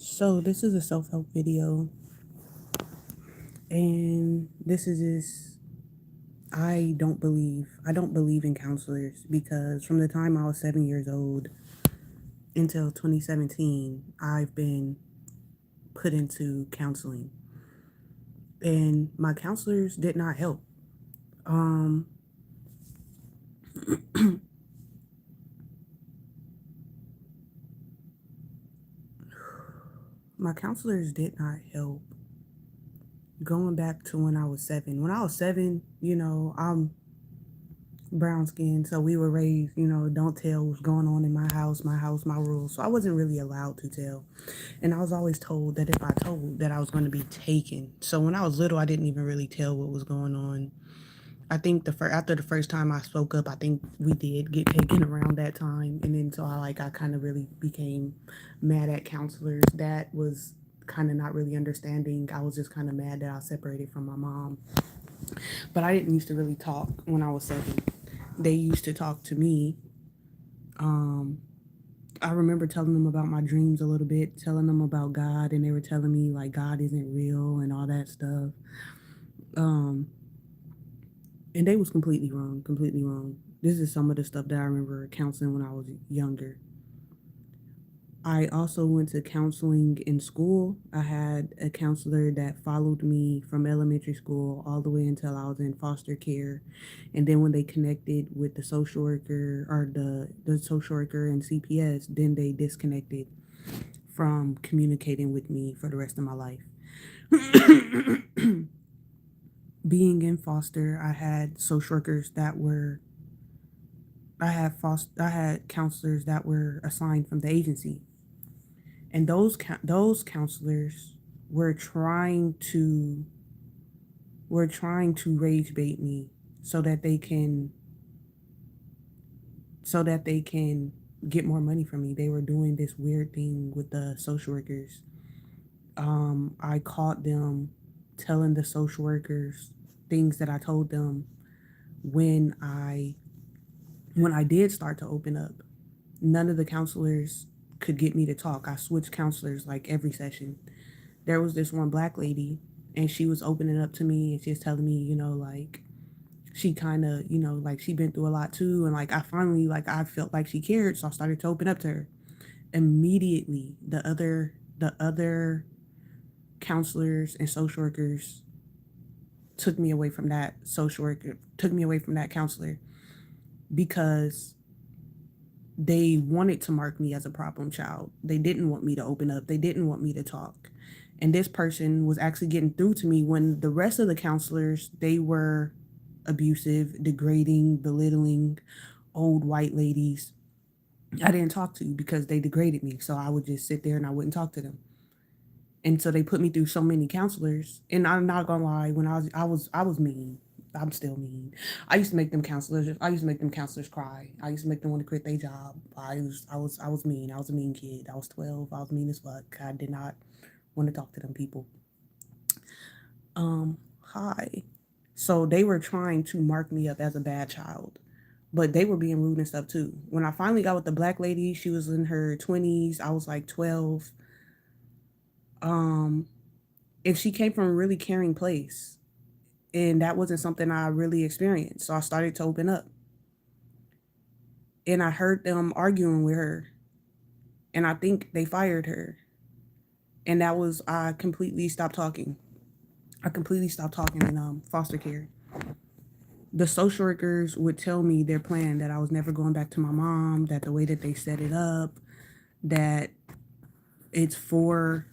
So this is a self-help video, and this is just I don't believe in counselors because from the time I was 7 years old until 2017, I've been put into counseling, and my counselors did not help. Um, my counselors did not help. Going back to when I was 7, I'm brown skin, so we were raised, don't tell what's going on in my house, my rules. So I wasn't really allowed to tell. And I was always told that if I told that I was going to be taken. So when I was little, I didn't even really tell what was going on. I think after the first time I spoke up, I think we did get taken around that time. And then so I kind of really became mad at counselors. That was kind of not really understanding. I was just kind of mad that I was separated from my mom. But I didn't used to really talk when I was 7. They used to talk to me. Um, I remember telling them about my dreams a little bit, telling them about God, and they were telling me like God isn't real and all that stuff. Um, and they was completely wrong, completely wrong. This is some of the stuff that I remember counseling when I was younger. I also went to counseling in school. I had a counselor that followed me from elementary school all the way until I was in foster care. And then when they connected with the social worker or the social worker and CPS, then they disconnected from communicating with me for the rest of my life. Being in foster, I had social workers that were I had counselors that were assigned from the agency, and those counselors were trying to rage bait me so that they can get more money from me. They were doing this weird thing with the social workers. I caught them telling the social workers things that I told them when I did start to open up. None of the counselors could get me to talk. I switched counselors like every session. There was this one black lady, and she was opening up to me, and she was telling me, like she kind of, like she been through a lot too, and like I finally like I felt like she cared, so I started to open up to her. Immediately, the other counselors and social workers took me away from that counselor because they wanted to mark me as a problem child. They didn't want me to open up. They didn't want me to talk. And this person was actually getting through to me when the rest of the counselors, they were abusive, degrading, belittling old white ladies. I didn't talk to because they degraded me. So I would just sit there and I wouldn't talk to them. And so they put me through so many counselors. And I'm not gonna lie, when I was mean. I'm still mean. I used to make them counselors cry. I used to make them want to quit their job. I was mean. I was a mean kid. I was 12. I was mean as fuck. I did not want to talk to them people. Hi. So they were trying to mark me up as a bad child. But they were being rude and stuff too. When I finally got with the black lady, she was in her 20s. I was like 12. Um, and she came from a really caring place. And that wasn't something I really experienced. So I started to open up. And I heard them arguing with her. And I think they fired her. And I completely stopped talking. I completely stopped talking in foster care. The social workers would tell me their plan that I was never going back to my mom, that the way that they set it up, that it's for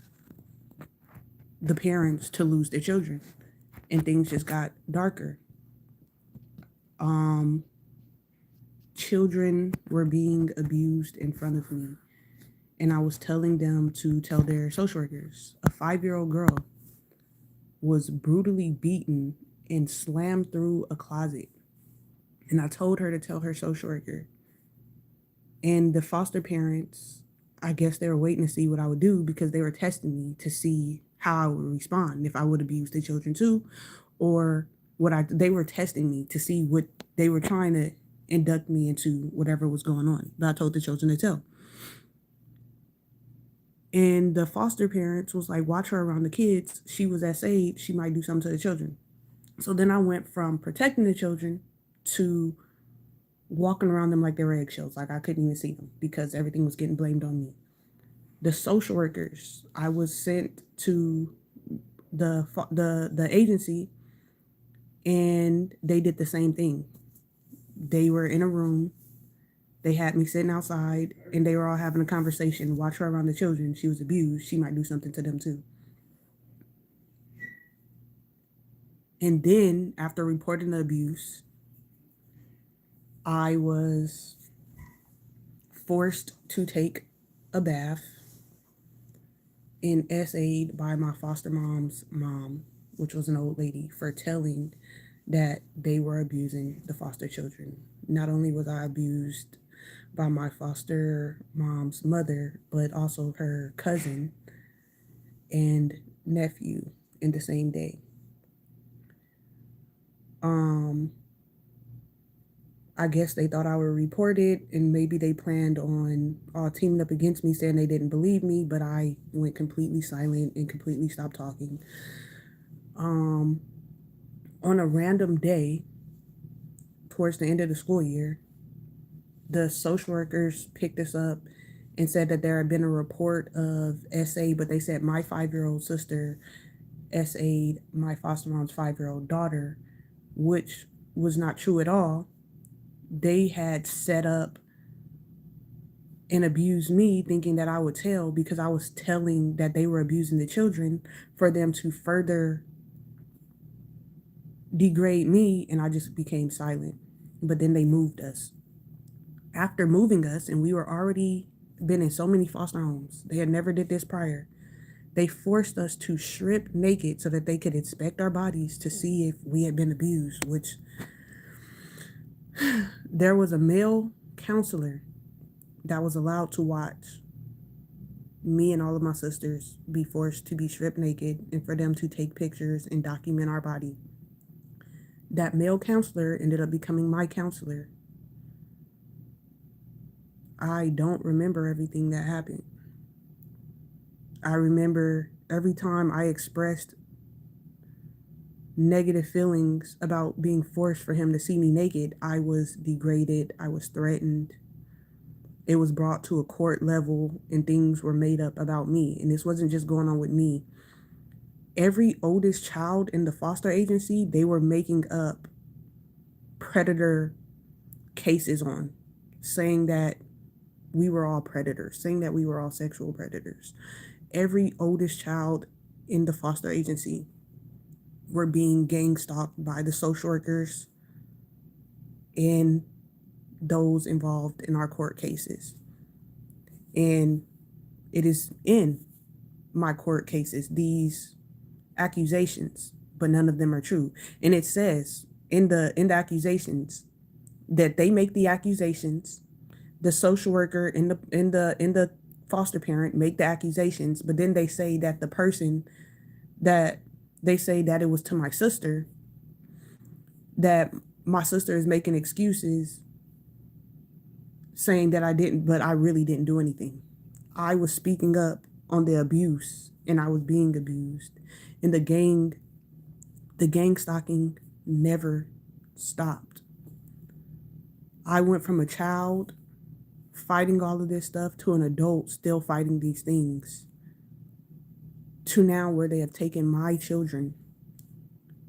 the parents to lose their children. And things just got darker. Um, Children were being abused in front of me. And I was telling them to tell their social workers. A 5-year-old girl was brutally beaten and slammed through a closet. And I told her to tell her social worker. And the foster parents, I guess they were waiting to see what I would do because they were testing me to see how I would respond, if I would abuse the children too, or they were testing me to see what they were trying to induct me into whatever was going on. But I told the children to tell. And the foster parents was like, watch her around the kids. She was at age, she might do something to the children. So then I went from protecting the children to walking around them like they were eggshells. Like I couldn't even see them because everything was getting blamed on me. The social workers, I was sent to the agency, and they did the same thing. They were in a room. They had me sitting outside, and they were all having a conversation. Watch her around the children. She was abused. She might do something to them too. And then after reporting the abuse, I was forced to take a bath and essayed by my foster mom's mom, which was an old lady, for telling that they were abusing the foster children. Not only was I abused by my foster mom's mother, but also her cousin and nephew in the same day. I guess they thought I would report it, and maybe they planned on teaming up against me, saying they didn't believe me, but I went completely silent and completely stopped talking. On a random day, towards the end of the school year, the social workers picked us up and said that there had been a report of SA, but they said my 5-year-old sister SA'd my foster mom's 5-year-old daughter, which was not true at all. They had set up and abused me, thinking that I would tell because I was telling that they were abusing the children, for them to further degrade me, and I just became silent. But then they moved us. After moving us, and we were already been in so many foster homes, they had never did this prior. They forced us to strip naked so that they could inspect our bodies to see if we had been abused, which there was a male counselor that was allowed to watch me and all of my sisters be forced to be stripped naked and for them to take pictures and document our body. That male counselor ended up becoming my counselor. I don't remember everything that happened. I remember every time I expressed negative feelings about being forced for him to see me naked, I was degraded, I was threatened. It was brought to a court level and things were made up about me. And this wasn't just going on with me. Every oldest child in the foster agency, they were making up predator cases on, saying that we were all predators, saying that we were all sexual predators. Every oldest child in the foster agency were being gang stalked by the social workers and those involved in our court cases. And it is in my court cases, these accusations, but none of them are true. And it says in the accusations that they make the accusations, the social worker and the foster parent make the accusations, but then they say that the person that they say that it was to my sister, that my sister is making excuses saying that I didn't, but I really didn't do anything. I was speaking up on the abuse and I was being abused. And the gang stalking never stopped. I went from a child fighting all of this stuff to an adult still fighting these things, to now where they have taken my children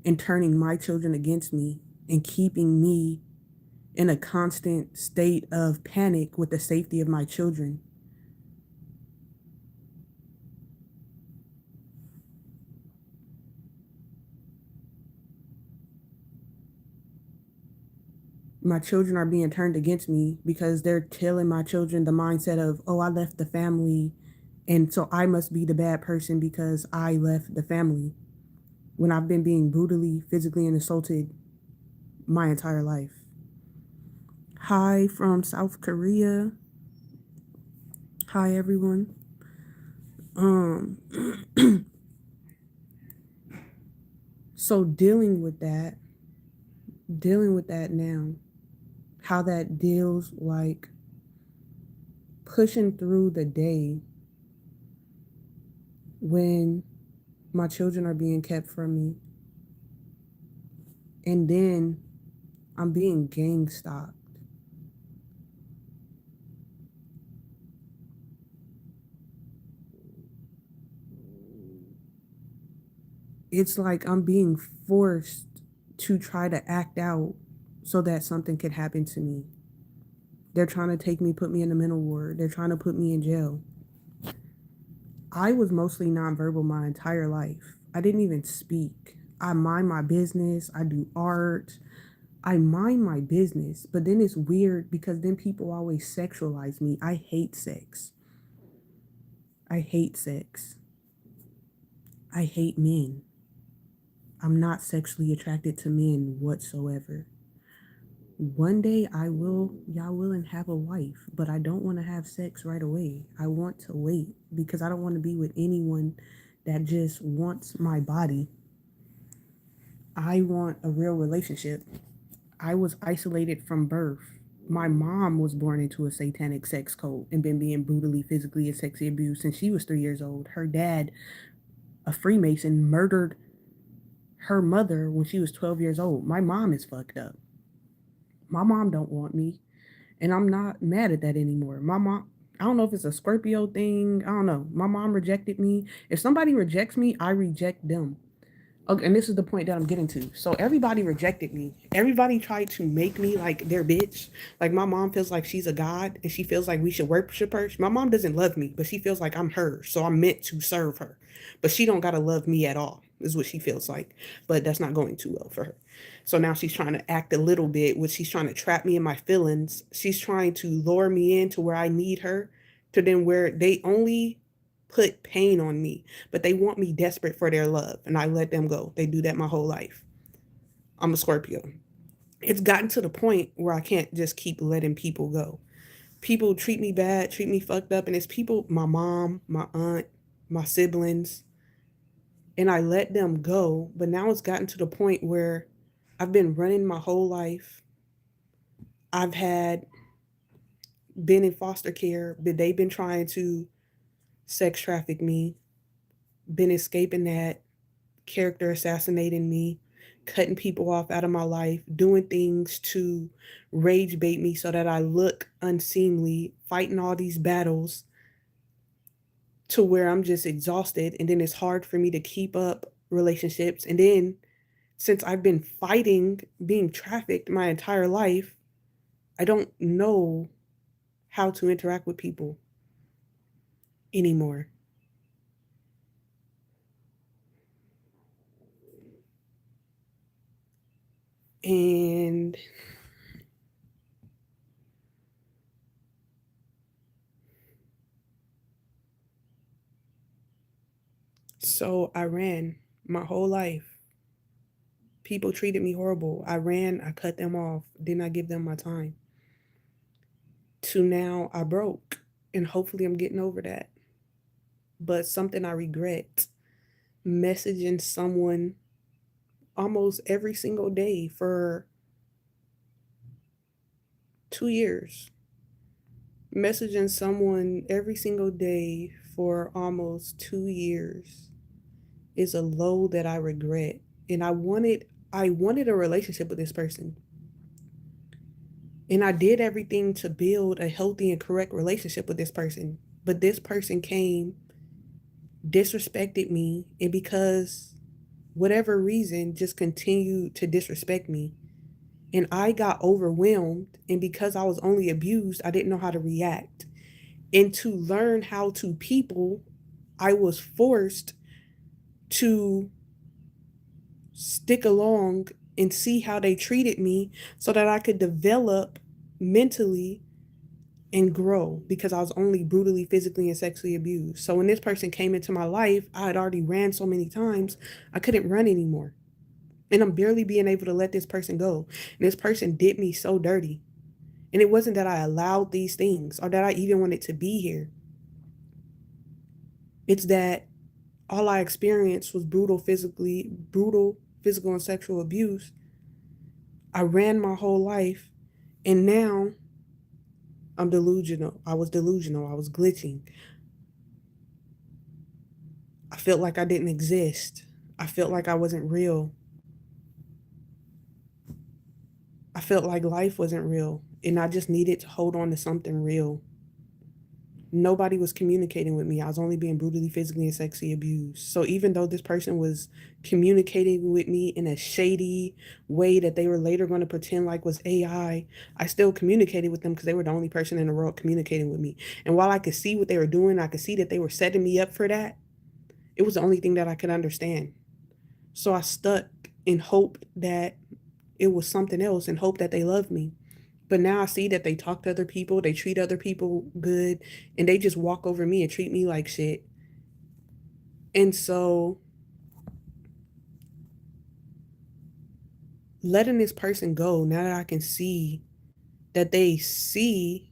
and turning my children against me and keeping me in a constant state of panic with the safety of my children. My children are being turned against me because they're telling my children the mindset of, oh, I left the family, and so I must be the bad person because I left the family, when I've been being brutally, physically, and assaulted my entire life. Hi from South Korea. Hi, everyone. So dealing with that now, how that deals, like pushing through the day when my children are being kept from me, and then I'm being gang stalked. It's like I'm being forced to try to act out so that something could happen to me. They're trying to take me, put me in the mental ward. They're trying to put me in jail. I was mostly nonverbal my entire life. I didn't even speak. I mind my business. I do art. I mind my business. But then it's weird because then people always sexualize me. I hate sex. I hate sex. I hate men. I'm not sexually attracted to men whatsoever. One day y'all will and have a wife, but I don't want to have sex right away. I want to wait because I don't want to be with anyone that just wants my body. I want a real relationship. I was isolated from birth. My mom was born into a satanic sex cult and been being brutally, physically, and sexually abused since she was 3 years old. Her dad, a Freemason, murdered her mother when she was 12 years old. My mom is fucked up. My mom don't want me, and I'm not mad at that anymore. My mom, I don't know if it's a Scorpio thing. I don't know. My mom rejected me. If somebody rejects me, I reject them. Okay, and this is the point that I'm getting to. So everybody rejected me. Everybody tried to make me like their bitch. Like my mom feels like she's a god and she feels like we should worship her. My mom doesn't love me, but she feels like I'm her. So I'm meant to serve her. But she don't gotta love me at all, is what she feels like. But that's not going too well for her. So now she's trying to act a little bit, which she's trying to trap me in my feelings. She's trying to lure me into where I need her, to then where they only put pain on me, but they want me desperate for their love, and I let them go. They do that my whole life. I'm a Scorpio. It's gotten to the point where I can't just keep letting people go. People treat me bad, treat me fucked up, and it's people, my mom, my aunt, my siblings, and I let them go. But now it's gotten to the point where I've been running my whole life. I've had been in foster care, but they've been trying to sex traffic me, been escaping that, character assassinating me, cutting people off out of my life, doing things to rage bait me so that I look unseemly, fighting all these battles to where I'm just exhausted. And then it's hard for me to keep up relationships. And then since I've been fighting being trafficked my entire life, I don't know how to interact with people anymore. And so I ran my whole life. People treated me horrible. I ran, I cut them off, did not give them my time. To now I broke. And hopefully I'm getting over that. But something I regret, messaging someone almost every single day for 2 years. Messaging someone every single day for almost 2 years is a low that I regret. And I wanted a relationship with this person. And I did everything to build a healthy and correct relationship with this person. But this person came, disrespected me, and because whatever reason, just continued to disrespect me. And I got overwhelmed. And because I was only abused, I didn't know how to react. And to learn how to people, I was forced to stick along and see how they treated me so that I could develop mentally and grow because I was only brutally, physically, and sexually abused. So when this person came into my life, I had already ran so many times, I couldn't run anymore. And I'm barely being able to let this person go. And this person did me so dirty. And it wasn't that I allowed these things or that I even wanted to be here. It's that all I experienced was brutal physical and sexual abuse. I ran my whole life, and now I'm delusional. I was delusional. I was glitching. I felt like I didn't exist. I felt like I wasn't real. I felt like life wasn't real. And I just needed to hold on to something real. Nobody was communicating with me. I was only being brutally, physically, and sexually abused. So even though this person was communicating with me in a shady way that they were later going to pretend like was I still communicated with them because they were the only person in the world communicating with me. And while I could see what they were doing, I could see that they were setting me up for that. It was the only thing that I could understand. So I stuck and hoped that it was something else and hoped that they loved me. But now I see that they talk to other people, they treat other people good, and they just walk over me and treat me like shit. And so letting this person go, now that I can see that they see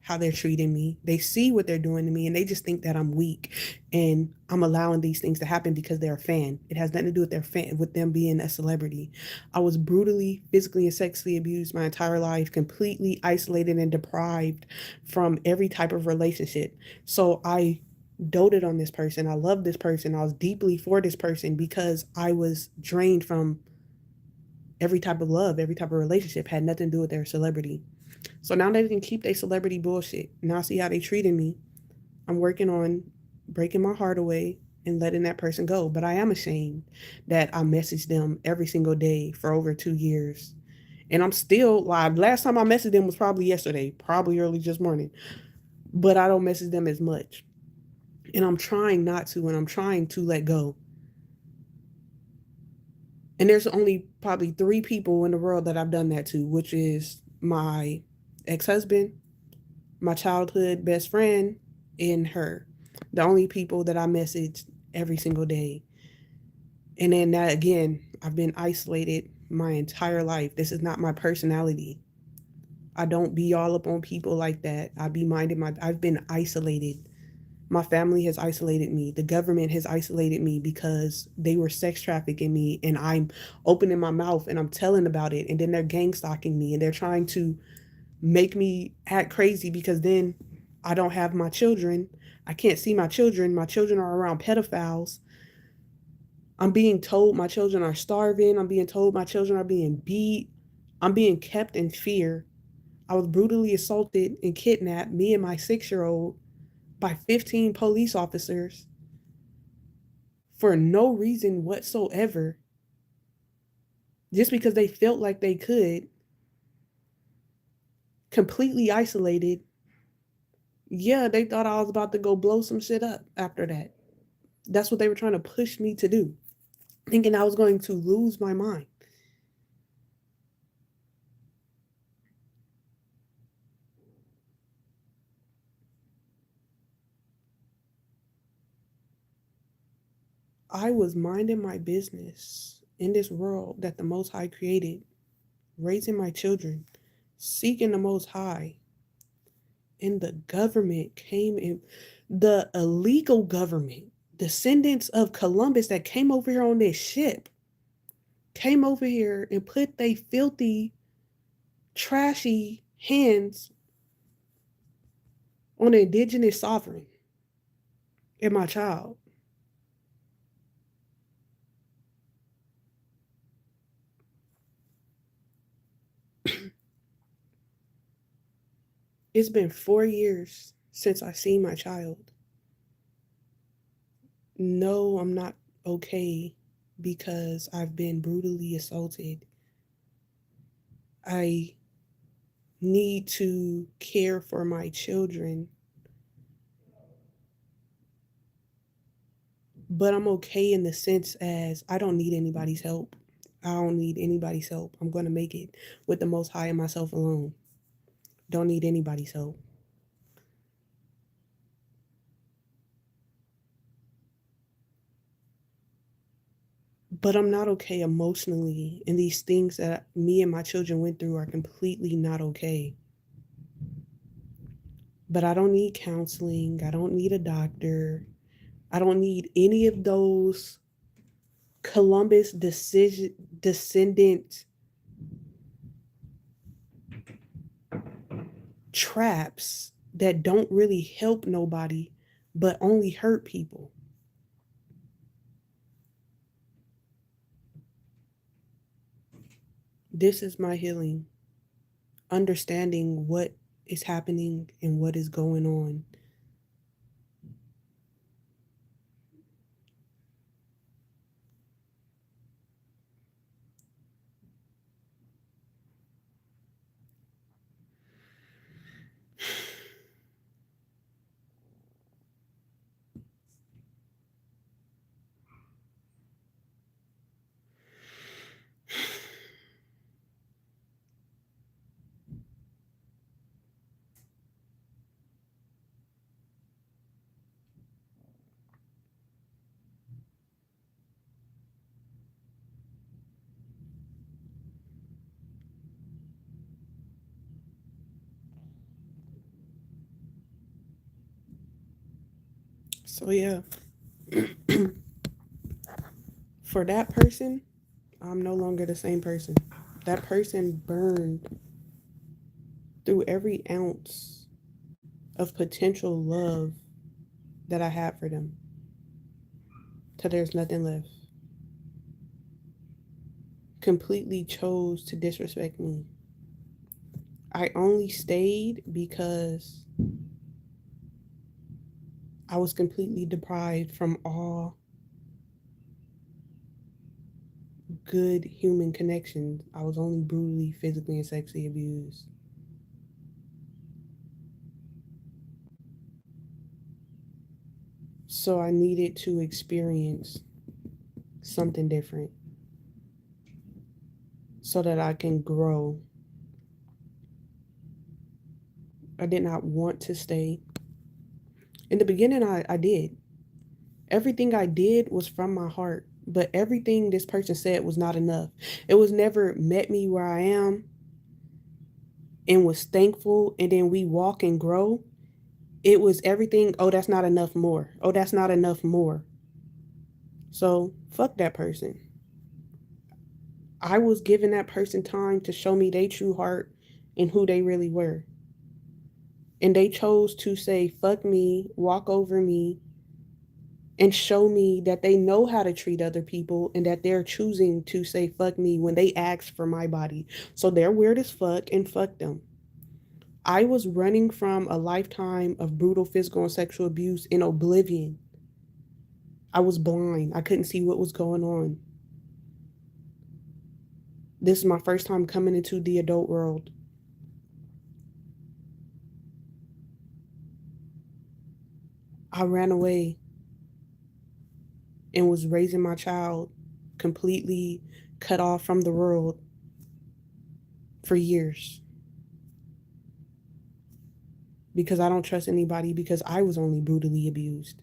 how they're treating me. They see what they're doing to me and they just think that I'm weak and I'm allowing these things to happen because they're a fan. It has nothing to do with their fan with them being a celebrity. I was brutally, physically and sexually abused my entire life, completely isolated and deprived from every type of relationship. So I doted on this person. I loved this person. I was deeply for this person because I was drained from every type of love, every type of relationship had nothing to do with their celebrity. So now they can keep their celebrity bullshit. Now I see how they treated me. I'm working on breaking my heart away and letting that person go. But I am ashamed that I messaged them every single day for over 2 years. And I'm still live. Last time I messaged them was probably yesterday, probably early this morning. But I don't message them as much. And I'm trying not to, and I'm trying to let go. And there's only probably 3 people in the world that I've done that to, which is my ex-husband, my childhood best friend, and her. The only people that I message every single day. And then that again, I've been isolated my entire life. This is not my personality. I don't be all up on people like that. I've been isolated. My family has isolated me. The government has isolated me because they were sex trafficking me and I'm opening my mouth and I'm telling about it and then they're gang stalking me and they're trying to make me act crazy because then I don't have my children. I can't see my children. My children are around pedophiles. I'm being told my children are starving. I'm being told my children are being beat. I'm being kept in fear. I was brutally assaulted and kidnapped, me and my 6 year old, by 15 police officers for no reason whatsoever, just because they felt like they could, completely isolated. Yeah, they thought I was about to go blow some shit up after that. That's what they were trying to push me to do, thinking I was going to lose my mind. I was minding my business in this world that the Most High created, raising my children, seeking the Most High, and the government came in, the illegal government, descendants of Columbus that came over here on this ship, came over here and put they filthy, trashy hands on an indigenous sovereign and my child. It's been 4 years since I seen my child. No, I'm not okay because I've been brutally assaulted. I need to care for my children, but I'm okay in the sense as I don't need anybody's help. I don't need anybody's help. I'm going to make it with the Most High and myself alone. Don't need anybody's help. But I'm not okay emotionally, and these things that me and my children went through are completely not okay. But I don't need counseling. I don't need a doctor. I don't need any of those Columbus descendant traps that don't really help nobody but only hurt people. This is my healing. Understanding what is happening and what is going on. So, yeah, for that person, I'm no longer the same person. That person burned through every ounce of potential love that I had for them till there's nothing left. Completely chose to disrespect me. I only stayed because I was completely deprived from all good human connections. I was only brutally, physically, and sexually abused. So I needed to experience something different so that I can grow. I did not want to stay. In the beginning, I did. Everything I did was from my heart, but everything this person said was not enough. It was never met me where I am and was thankful, and then we walk and grow. It was everything, oh, that's not enough more. Oh, that's not enough more. So, fuck that person. I was giving that person time to show me their true heart and who they really were. And they chose to say, fuck me, walk over me, and show me that they know how to treat other people and that they're choosing to say fuck me when they ask for my body. So they're weird as fuck and fuck them. I was running from a lifetime of brutal physical and sexual abuse in oblivion. I was blind. I couldn't see what was going on. This is my first time coming into the adult world. I ran away and was raising my child completely cut off from the world for years because I don't trust anybody because I was only brutally abused.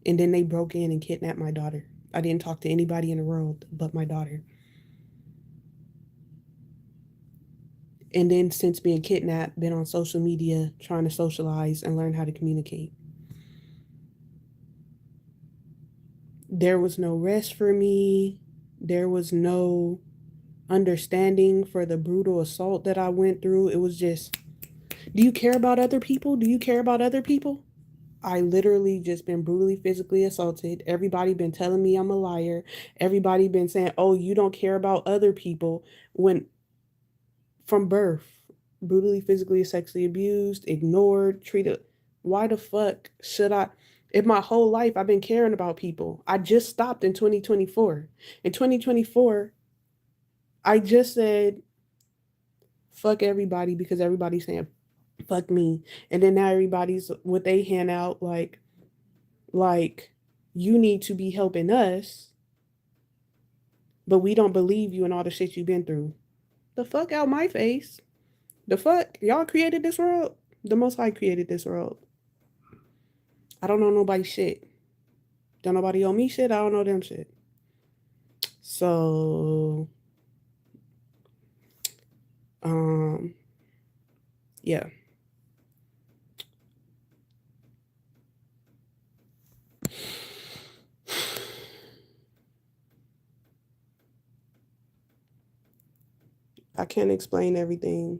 And then they broke in and kidnapped my daughter. I didn't talk to anybody in the world but my daughter. And then since being kidnapped, been on social media trying to socialize and learn how to communicate. There was no rest for me. There was no understanding for the brutal assault that I went through. It was just, do you care about other people? Do you care about other people? I literally just been brutally physically assaulted. Everybody been telling me I'm a liar. Everybody been saying, "Oh, you don't care about other people." When from birth, brutally physically sexually abused, ignored, treated. Why the fuck should I? In my whole life, I've been caring about people. I just stopped in 2024. In 2024, I just said, fuck everybody because everybody's saying, fuck me. And then now everybody's what they hand out like, you need to be helping us, but we don't believe you and all the shit you've been through. The fuck out my face. The fuck? Y'all created this world? The Most High created this world. I don't know nobody shit. Don't nobody owe me shit. I don't know them shit. So, um, yeah. I can't explain everything.